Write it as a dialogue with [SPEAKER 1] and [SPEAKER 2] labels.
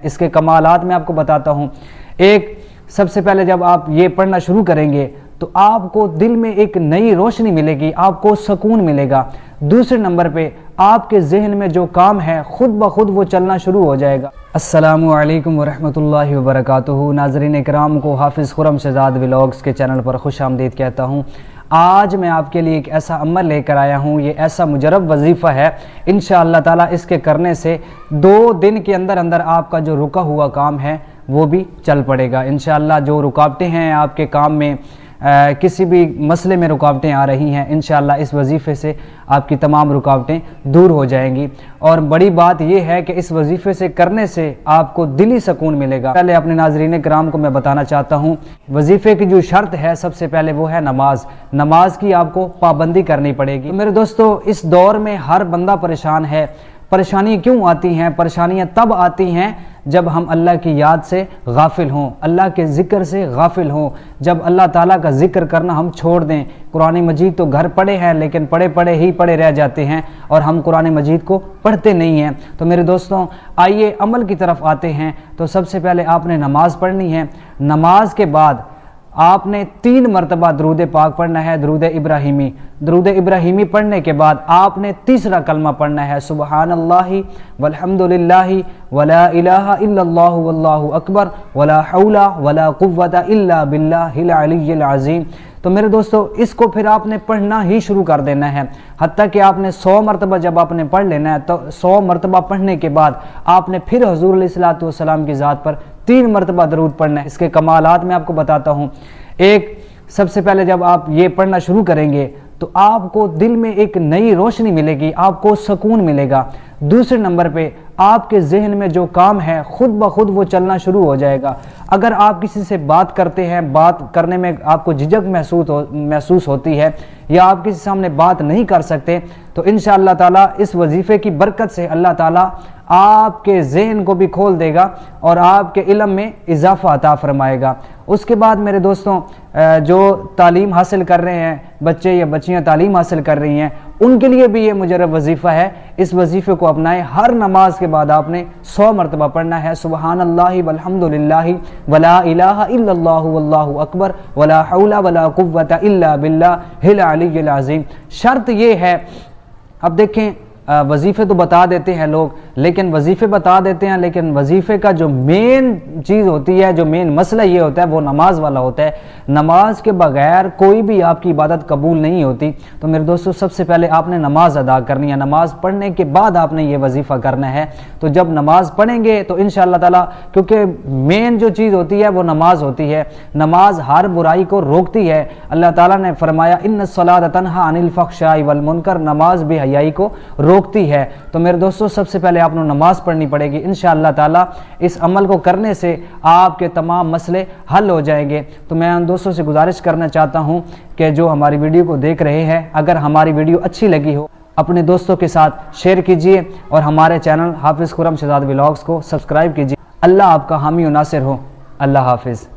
[SPEAKER 1] اس کے کمالات میں آپ کو بتاتا ہوں۔ ایک، سب سے پہلے جب آپ یہ پڑھنا شروع کریں گے تو آپ کو دل میں ایک نئی روشنی ملے گی، آپ کو سکون ملے گا۔ دوسرے نمبر پہ آپ کے ذہن میں جو کام ہے خود بخود وہ چلنا شروع ہو جائے گا۔ السلام علیکم ورحمۃ اللہ وبرکاتہ۔ ناظرین اکرام کو حافظ خرم شہزاد ولاگز کے چینل پر خوش آمدید کہتا ہوں۔ آج میں آپ کے لیے ایک ایسا عمل لے کر آیا ہوں، یہ ایسا مجرب وظیفہ ہے، انشاءاللہ تعالی اس کے کرنے سے 2 دن کے اندر اندر آپ کا جو رکا ہوا کام ہے وہ بھی چل پڑے گا۔ انشاءاللہ جو رکاوٹیں ہیں آپ کے کام میں، کسی بھی مسئلے میں رکاوٹیں آ رہی ہیں، انشاءاللہ اس وظیفے سے آپ کی تمام رکاوٹیں دور ہو جائیں گی۔ اور بڑی بات یہ ہے کہ اس وظیفے سے کرنے سے آپ کو دلی سکون ملے گا۔ پہلے اپنے ناظرین کرام کو میں بتانا چاہتا ہوں، وظیفے کی جو شرط ہے سب سے پہلے وہ ہے نماز کی آپ کو پابندی کرنی پڑے گی۔ میرے دوستو، اس دور میں ہر بندہ پریشان ہے۔ پریشانی کیوں آتی ہیں؟ پریشانیاں تب آتی ہیں جب ہم اللہ کی یاد سے غافل ہوں، اللہ کے ذکر سے غافل ہوں، جب اللہ تعالیٰ کا ذکر کرنا ہم چھوڑ دیں۔ قرآن مجید تو گھر پڑھے ہیں لیکن پڑھے رہ جاتے ہیں اور ہم قرآن مجید کو پڑھتے نہیں ہیں۔ تو میرے دوستوں، آئیے عمل کی طرف آتے ہیں۔ تو سب سے پہلے آپ نے نماز پڑھنی ہے۔ نماز کے بعد آپ نے 3 مرتبہ درود پاک پڑھنا ہے، درود ابراہیمی۔ درود ابراہیمی پڑھنے کے بعد آپ نے تیسرا کلمہ پڑھنا ہے، سبحان اللہ والحمد للہ ولا الہ الا اللہ واللہ اکبر ولا حول ولا قوت الا باللہ العلی العظیم۔ تو میرے دوستو، اس کو پھر آپ نے پڑھنا ہی شروع کر دینا ہے، حتیٰ کہ آپ نے 100 مرتبہ جب آپ نے پڑھ لینا ہے تو 100 مرتبہ پڑھنے کے بعد آپ نے پھر حضور علیہ الصلوۃ والسلام کی ذات پر 3 مرتبہ درود پڑھنا ہے۔ اس کے کمالات میں آپ کو بتاتا ہوں۔ ایک، سب سے پہلے جب آپ یہ پڑھنا شروع کریں گے تو آپ کو دل میں ایک نئی روشنی ملے گی، آپ کو سکون ملے گا۔ دوسرے نمبر پہ آپ کے ذہن میں جو کام ہے خود بخود وہ چلنا شروع ہو جائے گا۔ اگر آپ کسی سے بات کرتے ہیں، بات کرنے میں آپ کو جھجک محسوس ہوتی ہے یا آپ کسی سامنے بات نہیں کر سکتے، تو انشاءاللہ تعالی اس وظیفے کی برکت سے اللہ تعالی آپ کے ذہن کو بھی کھول دے گا اور آپ کے علم میں اضافہ عطا فرمائے گا۔ اس کے بعد میرے دوستوں، جو تعلیم حاصل کر رہے ہیں، بچے یا بچیاں تعلیم حاصل کر رہی ہیں، ان کے لیے بھی یہ مجرب وظیفہ ہے۔ اس وظیفے کو اپنائیں۔ ہر نماز کے بعد آپ نے 100 مرتبہ پڑھنا ہے، سبحان اللہ والحمد للہ ولا الہ الا اللہ واللہ اکبر ولا حول ولا قوت الا باللہ العلی العظیم۔ شرط یہ ہے، اب دیکھیں، وظیفے تو بتا دیتے ہیں لوگ، لیکن وظیفے بتا دیتے ہیں لیکن وظیفے کا جو مین چیز ہوتی ہے، جو مین مسئلہ یہ ہوتا ہے وہ نماز والا ہوتا ہے۔ نماز کے بغیر کوئی بھی آپ کی عبادت قبول نہیں ہوتی۔ تو میرے دوستو، سب سے پہلے آپ نے نماز ادا کرنی ہے۔ نماز پڑھنے کے بعد آپ نے یہ وظیفہ کرنا ہے۔ تو جب نماز پڑھیں گے تو انشاءاللہ تعالی، کیونکہ مین جو چیز ہوتی ہے وہ نماز ہوتی ہے، نماز ہر برائی کو روکتی ہے۔ اللہ تعالیٰ نے فرمایا ان الصلاۃ تنہی عن الفحشاء والمنکر، نماز بے حیائی کو روکتی ہے۔ تو میرے دوستو، سب سے پہلے آپ نے نماز پڑھنی پڑے گی۔ انشاءاللہ تعالی اس عمل کو کرنے سے آپ کے تمام مسئلے حل ہو جائیں گے۔ تو میں ان دوستوں سے گزارش کرنا چاہتا ہوں کہ جو ہماری ویڈیو کو دیکھ رہے ہیں، اگر ہماری ویڈیو اچھی لگی ہو اپنے دوستوں کے ساتھ شیئر کیجئے اور ہمارے چینل حافظ خرم شہزاد ولاگز کو سبسکرائب کیجئے۔ اللہ آپ کا حامی و ناصر ہو۔ اللہ حافظ۔